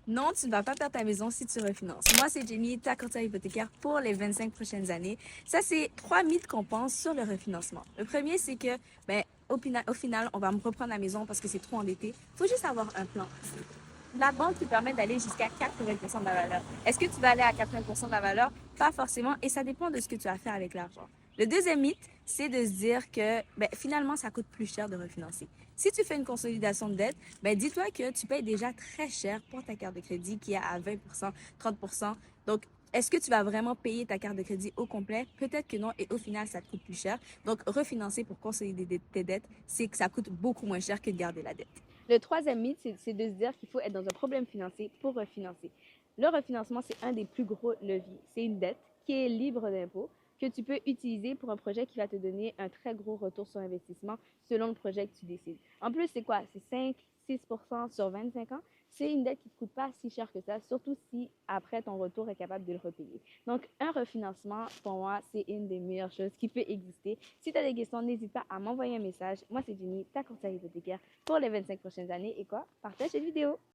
Non, tu ne vas pas perdre ta maison si tu refinances. Moi, c'est Jenny, ta courtière hypothécaire pour les 25 prochaines années. Ça, c'est trois mythes qu'on pense sur le refinancement. Le premier, c'est que, au final, on va me reprendre la maison parce que c'est trop endetté. Il faut juste avoir un plan. La banque te permet d'aller jusqu'à 80% de la valeur. Est-ce que tu vas aller à 80% de la valeur? Pas forcément, et ça dépend de ce que tu vas faire avec l'argent. Le deuxième mythe, c'est de se dire que finalement, ça coûte plus cher de refinancer. Si tu fais une consolidation de dette, dis-toi que tu payes déjà très cher pour ta carte de crédit qui est à 20%, 30%. Donc, est-ce que tu vas vraiment payer ta carte de crédit au complet? Peut-être que non, et au final, ça te coûte plus cher. Donc, refinancer pour consolider tes dettes, c'est que ça coûte beaucoup moins cher que de garder la dette. Le troisième mythe, c'est de se dire qu'il faut être dans un problème financier pour refinancer. Le refinancement, c'est un des plus gros leviers. C'est une dette qui est libre d'impôt que tu peux utiliser pour un projet qui va te donner un très gros retour sur investissement selon le projet que tu décides. En plus, c'est quoi? C'est 5-6% sur 25 ans. C'est une dette qui ne te coûte pas si cher que ça, surtout si après ton retour est capable de le repayer. Donc, un refinancement, pour moi, c'est une des meilleures choses qui peut exister. Si tu as des questions, n'hésite pas à m'envoyer un message. Moi, c'est Jenny, ta conseillère hypothécaire pour les 25 prochaines années. Et quoi? Partage cette vidéo!